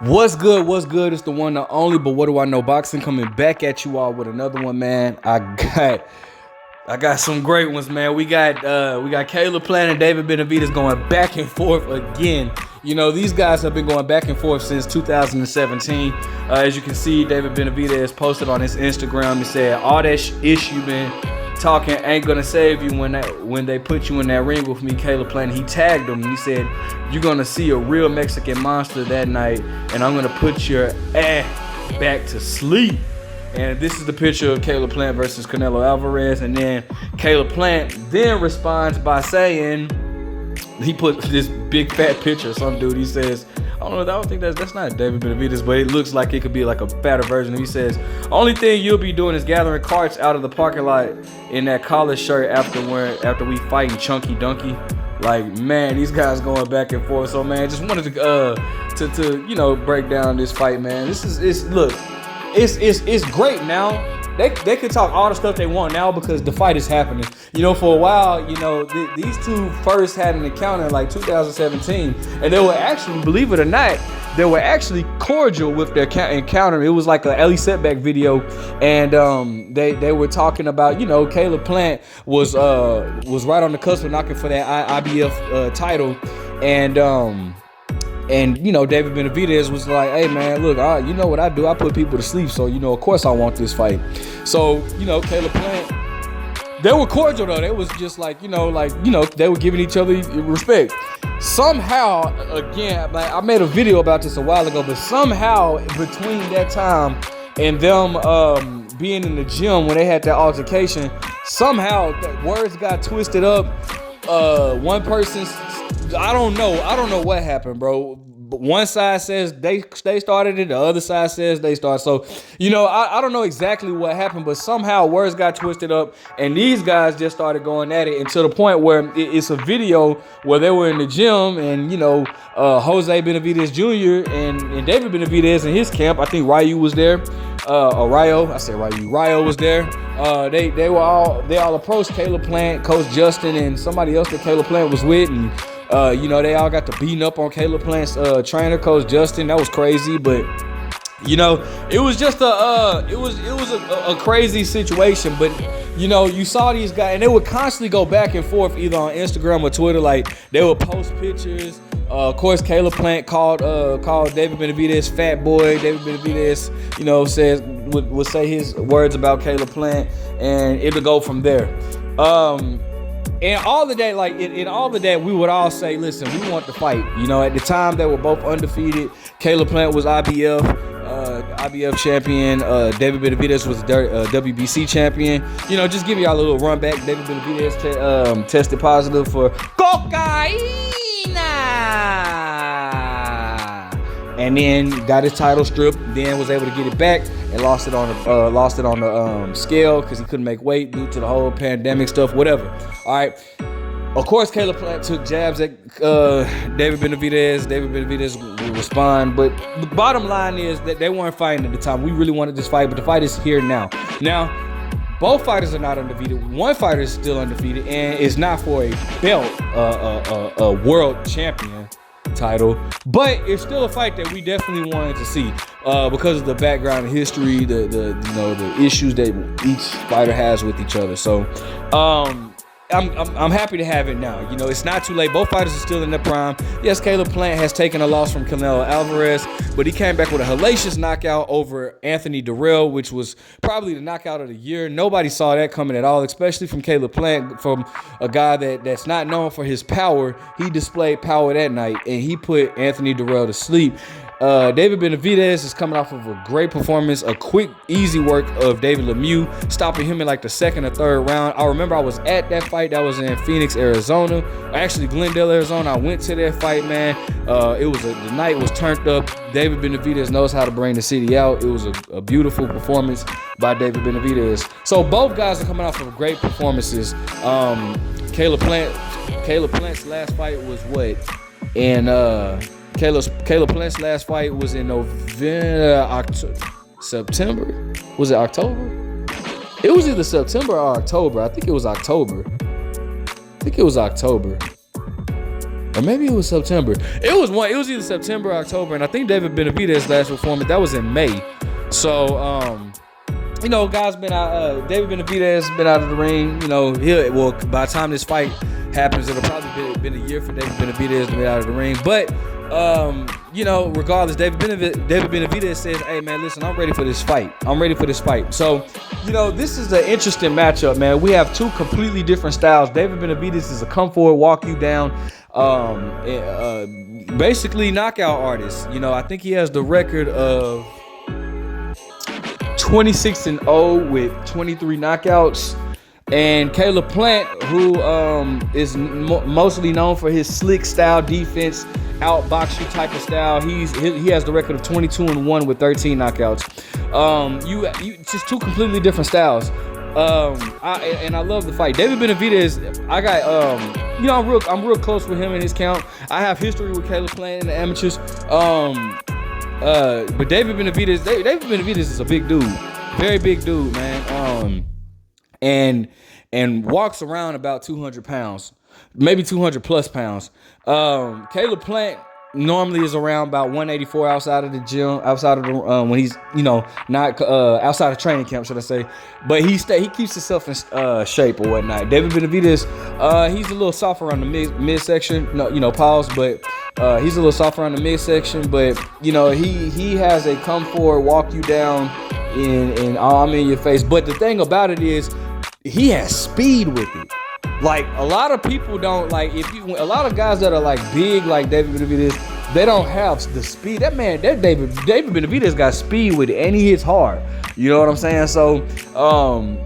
What's good? What's good? It's the one, the only, but what do I know? Boxing coming back at you all with another one, man. I got some great ones, man. We got Caleb Plant and David Benavidez going back and forth again. You know, these guys have been going back and forth since 2017. As you can see, David Benavidez posted on his Instagram. He said, all that ish you been talking ain't gonna save you when they put you in that ring with me, Caleb Plant. He tagged him and he said, you're gonna see a real Mexican monster that night, and I'm gonna put your ass back to sleep. And this is the picture of Caleb Plant versus Canelo Alvarez. And then Caleb Plant then responds by saying, he put this big fat picture of some dude. He says, I don't think that's not David Benavidez, but it looks like it could be like a fatter version. He says, only thing you'll be doing is gathering carts out of the parking lot in that collar shirt after we fighting Chunky Donkey. Like, man, these guys going back and forth. So, man, just wanted to break down this fight, man. It's great now. They can talk all the stuff they want now because the fight is happening. You know, for a while, these two first had an encounter in like 2017, and they were actually, believe it or not, they were actually cordial with their encounter. It was like a Ellie Setback video, and they were talking about, Caleb Plant was right on the cusp of knocking for that IBF title, and David Benavidez was like, hey man, look, you know what I do? I put people to sleep, so of course I want this fight. So, Caleb Plant, they were cordial though. They was just like, they were giving each other respect. Somehow, again, like I made a video about this a while ago, but somehow between that time and them being in the gym when they had that altercation, somehow words got twisted up. One person's, I don't know what happened, bro. But one side says they started it, the other side says they started. So, I don't know exactly what happened, but somehow words got twisted up, and these guys just started going at it, and to the point where it's a video where they were in the gym, and Jose Benavidez Jr. and David Benavidez in his camp. I think Ryu was there. Ryo was there. They all approached Caleb Plant, Coach Justin, and somebody else that Caleb Plant was with, and they all got to beating up on Caleb Plant's trainer, Coach Justin. That was crazy, but it was just a crazy situation. But you saw these guys, and they would constantly go back and forth either on Instagram or Twitter. Like they would post pictures. Of course, Caleb Plant called David Benavidez fat boy. David Benavidez, would say his words about Caleb Plant, and it would go from there. And all of that, in all of that, we would all say, listen, we want the fight. At the time, they were both undefeated. Caleb Plant was IBF champion. David Benavidez was WBC champion. Just give y'all a little run back. David Benavidez tested positive for cocaine. And then got his title stripped. Then was able to get it back and lost it on the scale because he couldn't make weight due to the whole pandemic stuff. Whatever. All right. Of course, Caleb Plant took jabs at David Benavidez. David Benavidez will respond, but the bottom line is that they weren't fighting at the time. We really wanted this fight, but the fight is here now. Now, both fighters are not undefeated. One fighter is still undefeated, and it's not for a belt, a world champion title, but it's still a fight that we definitely wanted to see because of the background and history, the issues that each fighter has with each other. So I'm happy to have it now. It's not too late. Both fighters are still in their prime. Yes, Caleb Plant has taken a loss from Canelo Alvarez, but he came back with a hellacious knockout over Anthony Durrell, which was probably the knockout of the year. Nobody saw that coming at all, especially from Caleb Plant, from a guy that's not known for his power. He displayed power that night, and he put Anthony Durrell to sleep. David Benavidez is coming off of a great performance, a quick, easy work of David Lemieux, stopping him in like the second or third round. I remember I was at that fight. That was in Phoenix, Arizona. Actually, Glendale, Arizona. I went to that fight, man. The night was turned up. David Benavidez knows how to bring the city out. It was a beautiful performance by David Benavidez. So both guys are coming off of great performances. Caleb Plant's last fight was what? Caleb Plant's last fight was in September? Was it October? It was either September or October. I think it was October. or maybe it was September. It was either September or October, and I think David Benavidez last performance that was in May. So guys been out. David Benavidez been out of the ring. By the time this fight happens, it'll probably been a year for David Benavidez to be out of the ring. But regardless, David Benavidez says, "Hey man, listen, I'm ready for this fight. So, this is an interesting matchup, man. We have two completely different styles. David Benavidez is a come forward, walk you down, basically knockout artist. I think he has the record of 26-0 with 23 knockouts. And Caleb Plant, who is mostly known for his slick style defense, outbox you type of style, he has the record of 22-1 with 13 knockouts. You just two completely different styles. I love the fight. David Benavidez, I'm real close with him in his count. I have history with Caleb Plant in the amateurs. But David Benavidez is a big dude, very big dude, man. And walks around about 200 pounds, maybe 200 plus pounds. Caleb Plant normally is around about 184 outside of the gym, outside of the when he's not outside of training camp, should I say? But he keeps himself in shape or whatnot. David Benavidez, he's a little softer on the midsection. Pause, but he's a little softer on the midsection. But he has a come forward, walk you down, and I'm in your face. But the thing about it is, he has speed with it. Like, a lot of people don't, like, a lot of guys that are like big like David Benavidez, they don't have the speed. That David Benavidez got speed with it, and he hits hard. You know what I'm saying? So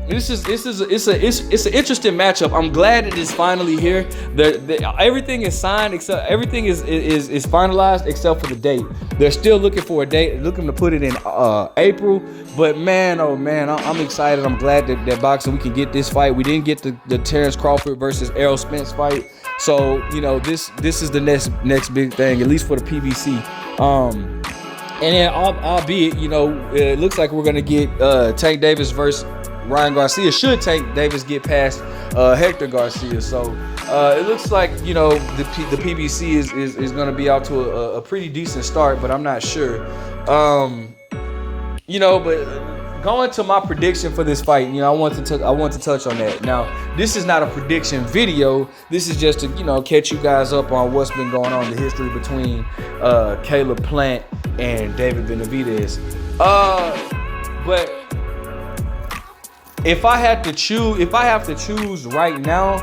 it's an interesting matchup. I'm glad it is finally here. Everything is signed, except everything is finalized except for the date. They're still looking for a date, looking to put it in April. But man, oh man, I'm excited. I'm glad that boxing, we can get this fight. We didn't get the Terrence Crawford versus Errol Spence fight. So this is the next big thing, at least for the PBC. And then, albeit, it looks like we're gonna get Tank Davis versus Ryan Garcia. Should Tank Davis get past Hector Garcia? So it looks like the PBC is gonna be out to a pretty decent start, but I'm not sure. But going to my prediction for this fight, I want to touch on that. Now, this is not a prediction video. This is just to catch you guys up on what's been going on, the history between Caleb Plant and David Benavidez. But if I have to choose right now,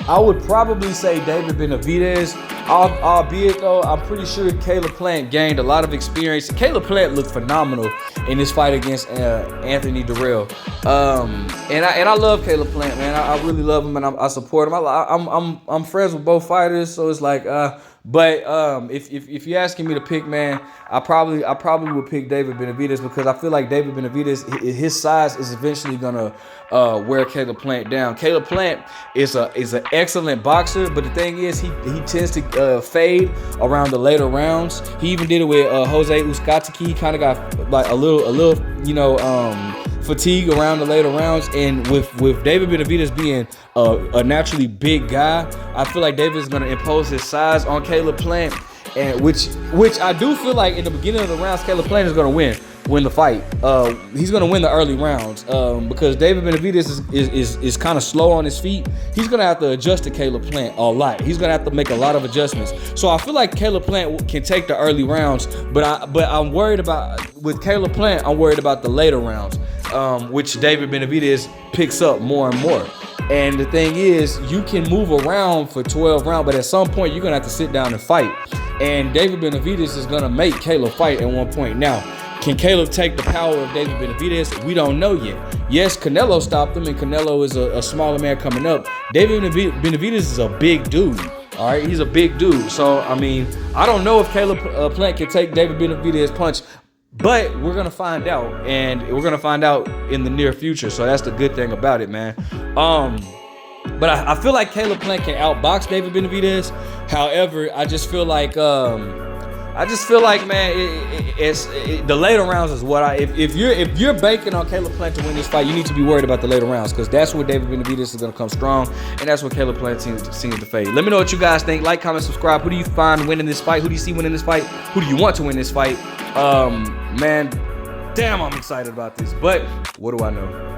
I would probably say David Benavidez. Albeit though, I'm pretty sure Caleb Plant gained a lot of experience. Caleb Plant looked phenomenal in this fight against Anthony Durrell. And I love Caleb Plant, man. I really love him, and I support him. I'm friends with both fighters, so it's like, but if you're asking me to pick, man, I probably would pick David Benavidez, because I feel like David Benavidez, his size is eventually gonna wear Caleb Plant down. Caleb Plant is an excellent boxer, but the thing is, he tends to fade around the later rounds. He even did it with Jose Uzcategui. He kind of got like a little fatigue around the later rounds, and with David Benavidez being a naturally big guy, I feel like David is going to impose his size on Caleb Plant, and which I do feel like in the beginning of the rounds, Caleb Plant is going to win the fight. He's going to win the early rounds because David Benavidez is kind of slow on his feet. He's going to have to adjust to Caleb Plant a lot. He's going to have to make a lot of adjustments. So I feel like Caleb Plant can take the early rounds, but I'm worried about, with Caleb Plant, I'm worried about the later rounds, which David Benavidez picks up more and more. And the thing is, you can move around for 12 rounds, but at some point you're going to have to sit down and fight. And David Benavidez is going to make Caleb fight at one point. Now, can Caleb take the power of David Benavidez? We don't know yet. Yes, Canelo stopped him, and Canelo is a smaller man coming up. David Benavidez is a big dude. All right, he's a big dude. So, I mean, I don't know if Caleb Plant can take David Benavidez's punch, but we're going to find out, and we're going to find out in the near future. So that's the good thing about it, man. But I feel like Caleb Plant can outbox David Benavidez. However, I just feel like I just feel like, man, the later rounds is what if you're banking on Caleb Plant to win this fight, you need to be worried about the later rounds, because that's where David Benavidez is going to come strong, and that's where Caleb Plant seems to fade. Let me know what you guys think. Like, comment, subscribe. Who do you find winning this fight? Who do you see winning this fight? Who do you want to win this fight? Man, damn, I'm excited about this, but what do I know?